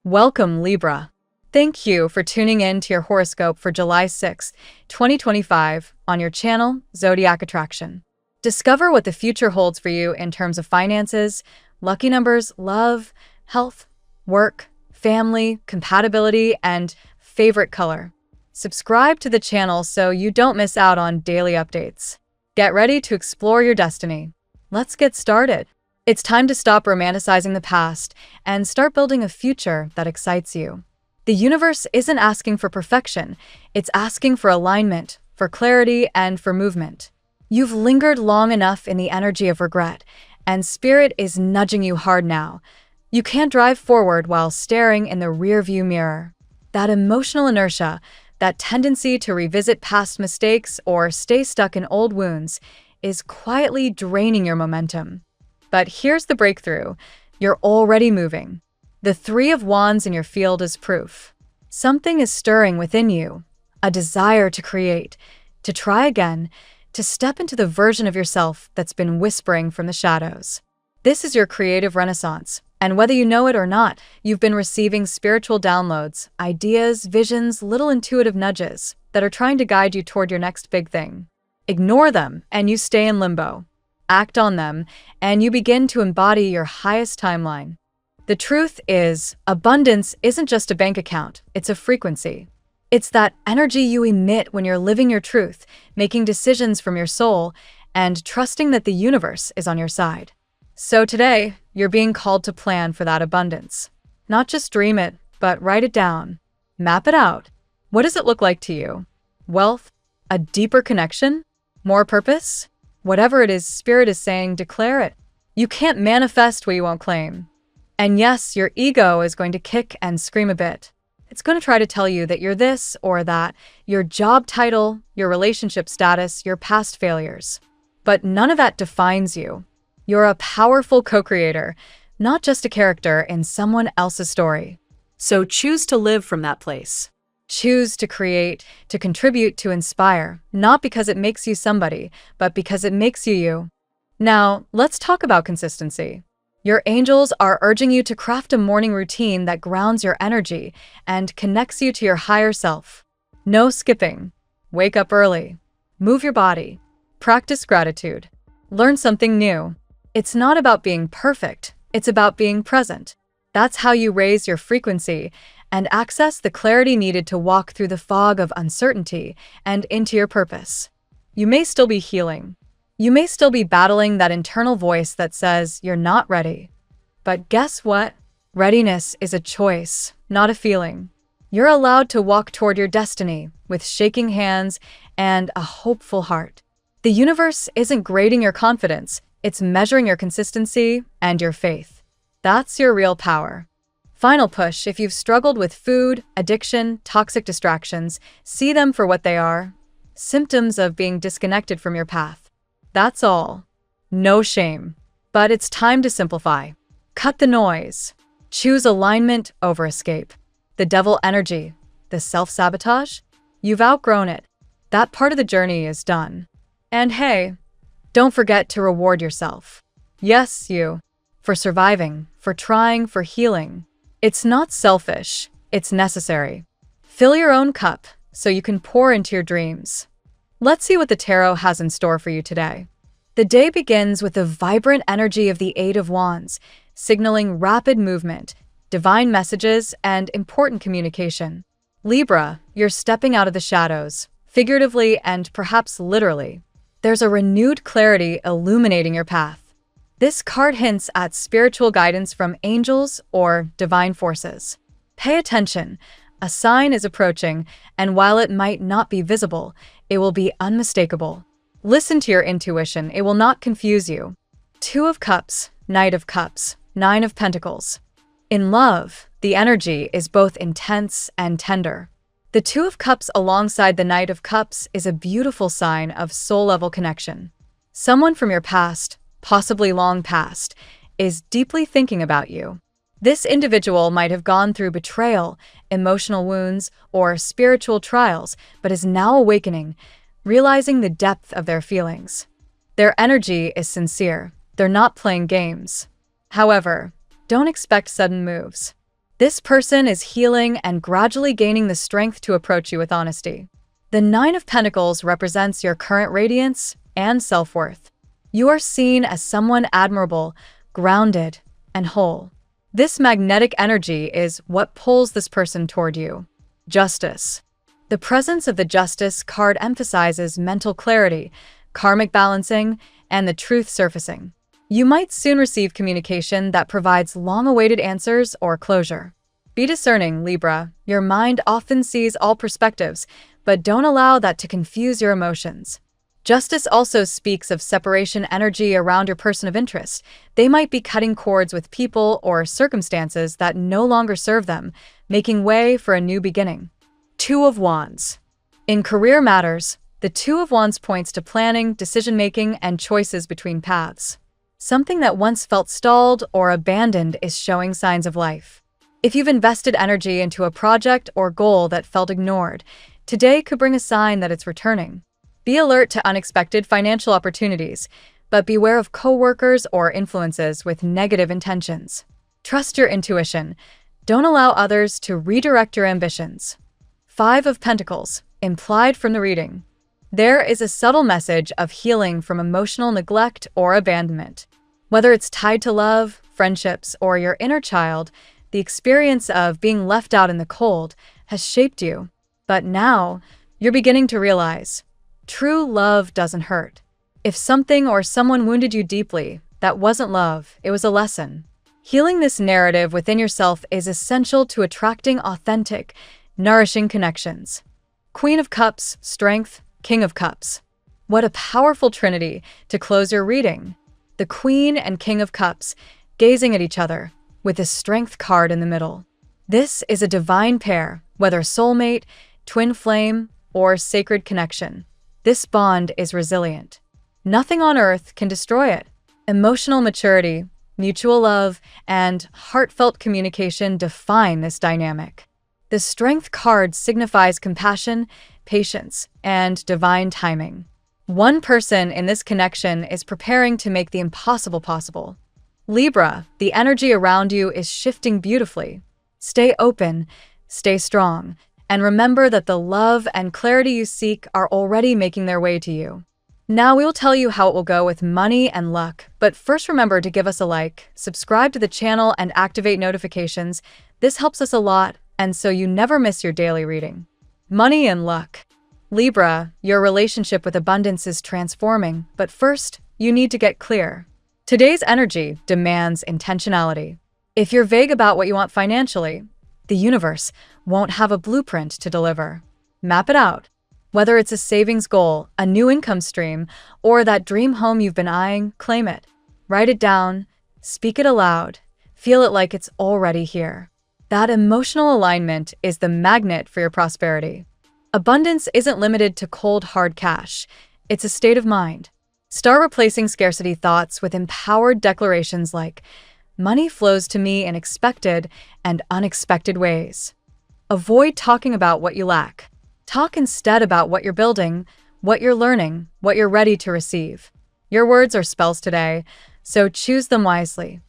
Welcome, Libra. Thank you for tuning in to your horoscope for July 6, 2025, on your channel, Zodiac Attraction. Discover what the future holds for you in terms of finances, lucky numbers, love, health, work, family, compatibility, and favorite color. Subscribe to the channel so you don't miss out on daily updates. Get ready to explore your destiny. Let's get started. It's time to stop romanticizing the past and start building a future that excites you. The universe isn't asking for perfection, it's asking for alignment, for clarity, and for movement. You've lingered long enough in the energy of regret, and Spirit is nudging you hard now. You can't drive forward while staring in the rearview mirror. That emotional inertia, that tendency to revisit past mistakes or stay stuck in old wounds, is quietly draining your momentum. But here's the breakthrough. You're already moving. The Three of Wands in your field is proof. Something is stirring within you, a desire to create, to try again, to step into the version of yourself that's been whispering from the shadows. This is your creative renaissance, and whether you know it or not, you've been receiving spiritual downloads, ideas, visions, little intuitive nudges that are trying to guide you toward your next big thing. Ignore them, and you stay in limbo. Act on them, and you begin to embody your highest timeline. The truth is, abundance isn't just a bank account, it's a frequency. It's that energy you emit when you're living your truth, making decisions from your soul, and trusting that the universe is on your side. So today, you're being called to plan for that abundance. Not just dream it, but write it down. Map it out. What does it look like to you? Wealth? A deeper connection? More purpose? Whatever it is, Spirit is saying, declare it. You can't manifest what you won't claim. And yes, your ego is going to kick and scream a bit. It's going to try to tell you that you're this or that, your job title, your relationship status, your past failures. But none of that defines you. You're a powerful co-creator, not just a character in someone else's story. So choose to live from that place. Choose to create, to contribute, to inspire, not because it makes you somebody, but because it makes you you. Now, let's talk about consistency. Your angels are urging you to craft a morning routine that grounds your energy and connects you to your higher self. No skipping. Wake up early. Move your body. Practice gratitude. Learn something new. It's not about being perfect, it's about being present. That's how you raise your frequency and access the clarity needed to walk through the fog of uncertainty and into your purpose. You may still be healing. You may still be battling that internal voice that says you're not ready. But guess what? Readiness is a choice, not a feeling. You're allowed to walk toward your destiny with shaking hands and a hopeful heart. The universe isn't grading your confidence, it's measuring your consistency and your faith. That's your real power. Final push: if you've struggled with food, addiction, toxic distractions, see them for what they are. Symptoms of being disconnected from your path. That's all. No shame. But it's time to simplify. Cut the noise. Choose alignment over escape. The devil energy, the self-sabotage, you've outgrown it. That part of the journey is done. And hey, don't forget to reward yourself. Yes, you. For surviving, for trying, for healing. It's not selfish, it's necessary. Fill your own cup so you can pour into your dreams. Let's see what the tarot has in store for you today. The day begins with the vibrant energy of the Eight of Wands, signaling rapid movement, divine messages, and important communication. Libra, you're stepping out of the shadows, figuratively and perhaps literally. There's a renewed clarity illuminating your path. This card hints at spiritual guidance from angels or divine forces. Pay attention. A sign is approaching, and while it might not be visible, it will be unmistakable. Listen to your intuition. It will not confuse you. Two of Cups, Knight of Cups, Nine of Pentacles. In love, the energy is both intense and tender. The Two of Cups alongside the Knight of Cups is a beautiful sign of soul-level connection. Someone from your past, possibly long past, is deeply thinking about you. This individual might have gone through betrayal, emotional wounds, or spiritual trials, but is now awakening, realizing the depth of their feelings. Their energy is sincere. They're not playing games. However, don't expect sudden moves. This person is healing and gradually gaining the strength to approach you with honesty. The Nine of Pentacles represents your current radiance and self-worth. You are seen as someone admirable, grounded, and whole. This magnetic energy is what pulls this person toward you. Justice. The presence of the Justice card emphasizes mental clarity, karmic balancing, and the truth surfacing. You might soon receive communication that provides long-awaited answers or closure. Be discerning, Libra. Your mind often sees all perspectives, but don't allow that to confuse your emotions. Justice also speaks of separation energy around your person of interest. They might be cutting cords with people or circumstances that no longer serve them, making way for a new beginning. Two of Wands. In career matters, the Two of Wands points to planning, decision-making, and choices between paths. Something that once felt stalled or abandoned is showing signs of life. If you've invested energy into a project or goal that felt ignored, today could bring a sign that it's returning. Be alert to unexpected financial opportunities, but beware of coworkers or influences with negative intentions. Trust your intuition. Don't allow others to redirect your ambitions. Five of Pentacles, implied from the reading. There is a subtle message of healing from emotional neglect or abandonment. Whether it's tied to love, friendships, or your inner child, the experience of being left out in the cold has shaped you. But now, you're beginning to realize, true love doesn't hurt. If something or someone wounded you deeply, that wasn't love, it was a lesson. Healing this narrative within yourself is essential to attracting authentic, nourishing connections. Queen of Cups, Strength, King of Cups. What a powerful trinity to close your reading. The Queen and King of Cups, gazing at each other, with the Strength card in the middle. This is a divine pair, whether soulmate, twin flame, or sacred connection. This bond is resilient. Nothing on earth can destroy it. Emotional maturity, mutual love, and heartfelt communication define this dynamic. The Strength card signifies compassion, patience, and divine timing. One person in this connection is preparing to make the impossible possible. Libra, the energy around you is shifting beautifully. Stay open, stay strong, and remember that the love and clarity you seek are already making their way to you. Now we will tell you how it will go with money and luck, but first remember to give us a like, subscribe to the channel, and activate notifications. This helps us a lot, and so you never miss your daily reading. Money and luck. Libra, your relationship with abundance is transforming, but first, you need to get clear. Today's energy demands intentionality. If you're vague about what you want financially, the universe won't have a blueprint to deliver. Map it out. Whether it's a savings goal, a new income stream, or that dream home you've been eyeing, claim it. Write it down, speak it aloud, feel it like it's already here. That emotional alignment is the magnet for your prosperity. Abundance isn't limited to cold, hard cash. It's a state of mind. Start replacing scarcity thoughts with empowered declarations like, money flows to me in expected and unexpected ways. Avoid talking about what you lack. Talk instead about what you're building, what you're learning, what you're ready to receive. Your words are spells today, so choose them wisely.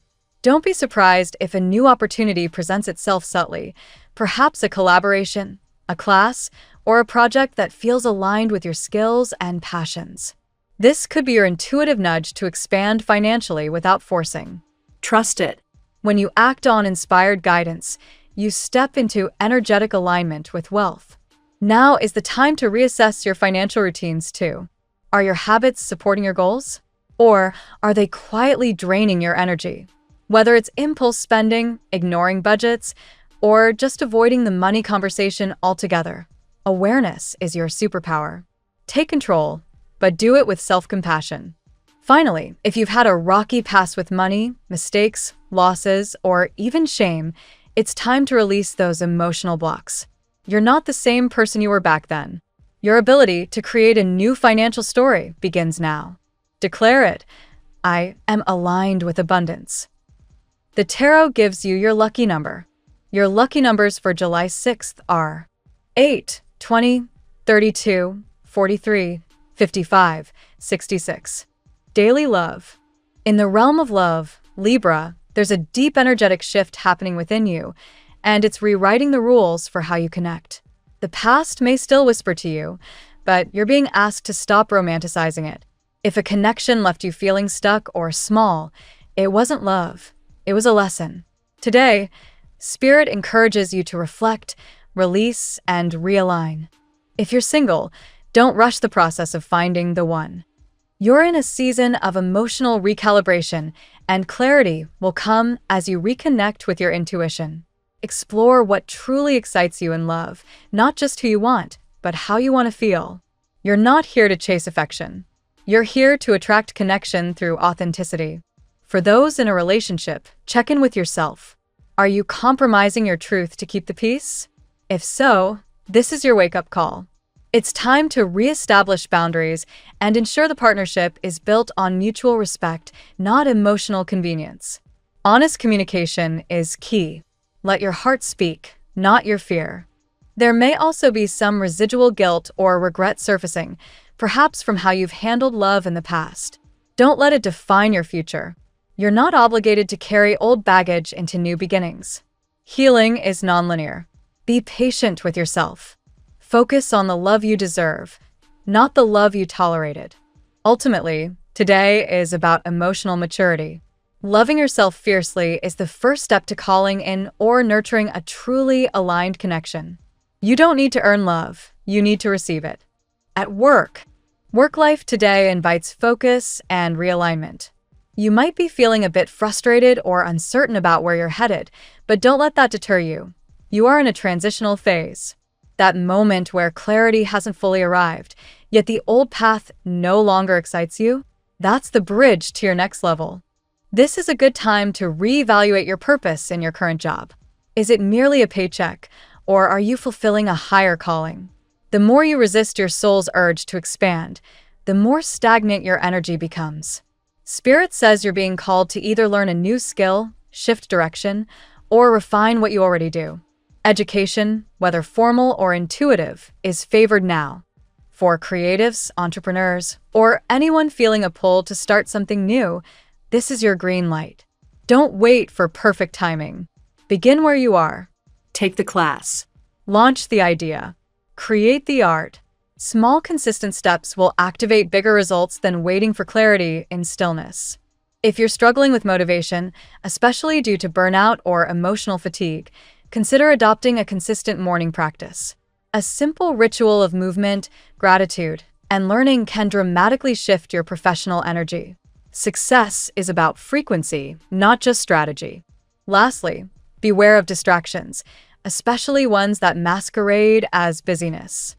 Don't be surprised if a new opportunity presents itself subtly, perhaps a collaboration, a class, or a project that feels aligned with your skills and passions. This could be your intuitive nudge to expand financially without forcing. Trust it. When you act on inspired guidance, you step into energetic alignment with wealth. Now is the time to reassess your financial routines too. Are your habits supporting your goals? Or are they quietly draining your energy? Whether it's impulse spending, ignoring budgets, or just avoiding the money conversation altogether, awareness is your superpower. Take control, but do it with self-compassion. Finally, if you've had a rocky past with money, mistakes, losses, or even shame, it's time to release those emotional blocks. You're not the same person you were back then. Your ability to create a new financial story begins now. Declare it. I am aligned with abundance. The tarot gives you your lucky number. Your lucky numbers for July 6th are 8, 20, 32, 43, 55, 66. Daily love. In the realm of love, Libra, there's a deep energetic shift happening within you, and it's rewriting the rules for how you connect. The past may still whisper to you, but you're being asked to stop romanticizing it. If a connection left you feeling stuck or small, it wasn't love, it was a lesson. Today, Spirit encourages you to reflect, release, and realign. If you're single, don't rush the process of finding the one. You're in a season of emotional recalibration, and clarity will come as you reconnect with your intuition. Explore what truly excites you in love, not just who you want, but how you want to feel. You're not here to chase affection. You're here to attract connection through authenticity. For those in a relationship, check in with yourself. Are you compromising your truth to keep the peace? If so, this is your wake-up call. It's time to reestablish boundaries and ensure the partnership is built on mutual respect, not emotional convenience. Honest communication is key. Let your heart speak, not your fear. There may also be some residual guilt or regret surfacing, perhaps from how you've handled love in the past. Don't let it define your future. You're not obligated to carry old baggage into new beginnings. Healing is nonlinear. Be patient with yourself. Focus on the love you deserve, not the love you tolerated. Ultimately, today is about emotional maturity. Loving yourself fiercely is the first step to calling in or nurturing a truly aligned connection. You don't need to earn love, you need to receive it. At work life today invites focus and realignment. You might be feeling a bit frustrated or uncertain about where you're headed, but don't let that deter you. You are in a transitional phase. That moment where clarity hasn't fully arrived, yet the old path no longer excites you, that's the bridge to your next level. This is a good time to reevaluate your purpose in your current job. Is it merely a paycheck, or are you fulfilling a higher calling? The more you resist your soul's urge to expand, the more stagnant your energy becomes. Spirit says you're being called to either learn a new skill, shift direction, or refine what you already do. Education, whether formal or intuitive, is favored now. For creatives, entrepreneurs, or anyone feeling a pull to start something new, this is your green light. Don't wait for perfect timing. Begin where you are. Take the class. Launch the idea. Create the art. Small, consistent steps will activate bigger results than waiting for clarity in stillness. If you're struggling with motivation, especially due to burnout or emotional fatigue, consider adopting a consistent morning practice. A simple ritual of movement, gratitude, and learning can dramatically shift your professional energy. Success is about frequency, not just strategy. Lastly, beware of distractions, especially ones that masquerade as busyness.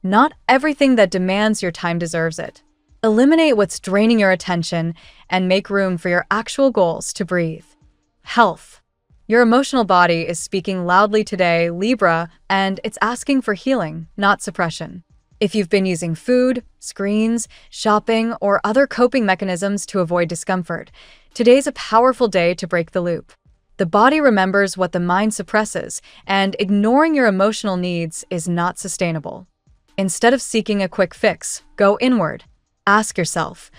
Not everything that demands your time deserves it. Eliminate what's draining your attention and make room for your actual goals to breathe. Health. Your emotional body is speaking loudly today, Libra, and it's asking for healing, not suppression. If you've been using food, screens, shopping, or other coping mechanisms to avoid discomfort, today's a powerful day to break the loop. The body remembers what the mind suppresses, and ignoring your emotional needs is not sustainable. Instead of seeking a quick fix, go inward. Ask yourself,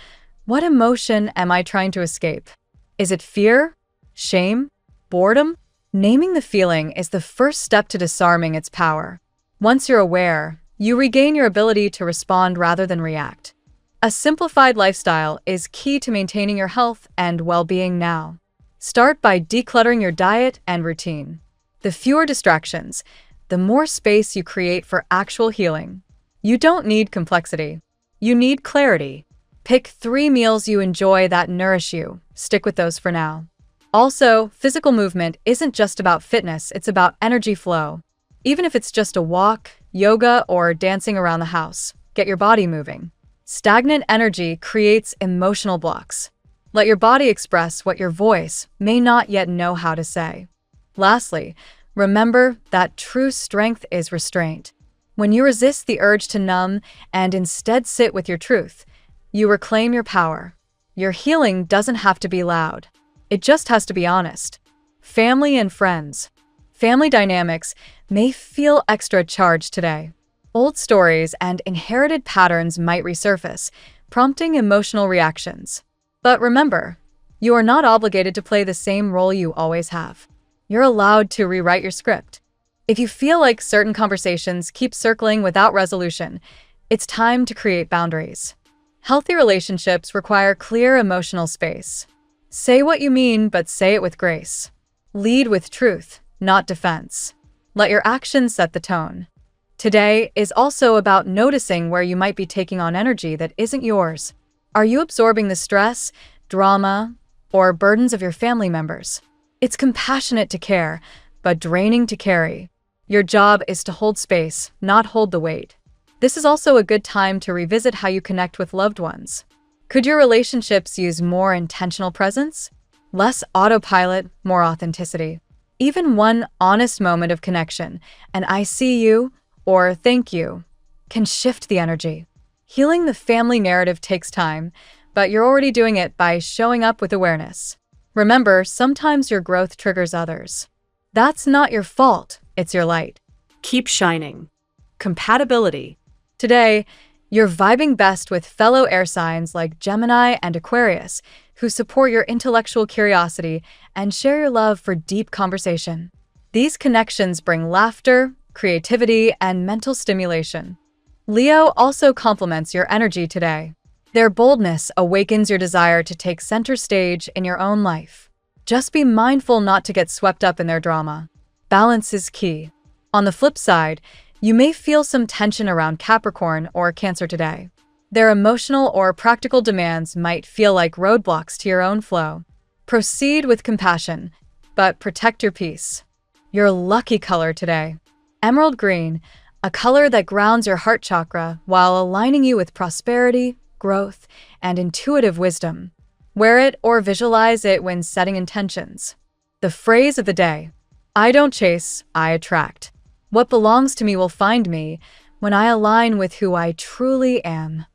what emotion am I trying to escape? Is it fear? Shame? Boredom? Naming the feeling is the first step to disarming its power. Once you're aware, you regain your ability to respond rather than react. A simplified lifestyle is key to maintaining your health and well-being now. Start by decluttering your diet and routine. The fewer distractions, the more space you create for actual healing. You don't need complexity. You need clarity. Pick 3 meals you enjoy that nourish you. Stick with those for now. Also, physical movement isn't just about fitness, it's about energy flow. Even if it's just a walk, yoga, or dancing around the house, get your body moving. Stagnant energy creates emotional blocks. Let your body express what your voice may not yet know how to say. Lastly, remember that true strength is restraint. When you resist the urge to numb and instead sit with your truth, you reclaim your power. Your healing doesn't have to be loud. It just has to be honest. Family and friends. Family dynamics may feel extra charged today. Old stories and inherited patterns might resurface, prompting emotional reactions. But remember, you are not obligated to play the same role you always have. You're allowed to rewrite your script. If you feel like certain conversations keep circling without resolution, it's time to create boundaries. Healthy relationships require clear emotional space. Say what you mean, but say it with grace. Lead with truth, not defense. Let your actions set the tone. Today is also about noticing where you might be taking on energy that isn't yours. Are you absorbing the stress, drama, or burdens of your family members? It's compassionate to care, but draining to carry. Your job is to hold space, not hold the weight. This is also a good time to revisit how you connect with loved ones. Could your relationships use more intentional presence? Less autopilot, more authenticity. Even one honest moment of connection, an "I see you" or "thank you," can shift the energy. Healing the family narrative takes time, but you're already doing it by showing up with awareness. Remember, sometimes your growth triggers others. That's not your fault, it's your light. Keep shining. Compatibility. Today, you're vibing best with fellow air signs like Gemini and Aquarius, who support your intellectual curiosity and share your love for deep conversation. These connections bring laughter, creativity, and mental stimulation. Leo also complements your energy today. Their boldness awakens your desire to take center stage in your own life. Just be mindful not to get swept up in their drama. Balance is key. On the flip side, you may feel some tension around Capricorn or Cancer today. Their emotional or practical demands might feel like roadblocks to your own flow. Proceed with compassion, but protect your peace. Your lucky color today: emerald green, a color that grounds your heart chakra while aligning you with prosperity, growth, and intuitive wisdom. Wear it or visualize it when setting intentions. The phrase of the day: I don't chase, I attract. What belongs to me will find me when I align with who I truly am.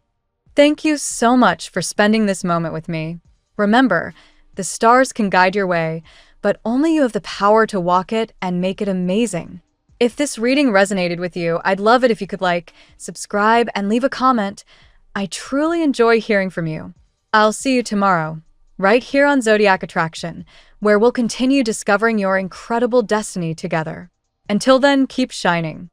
Thank you so much for spending this moment with me. Remember, the stars can guide your way, but only you have the power to walk it and make it amazing. If this reading resonated with you, I'd love it if you could like, subscribe, and leave a comment. I truly enjoy hearing from you. I'll see you tomorrow, right here on Zodiac Attraction, where we'll continue discovering your incredible destiny together. Until then, keep shining.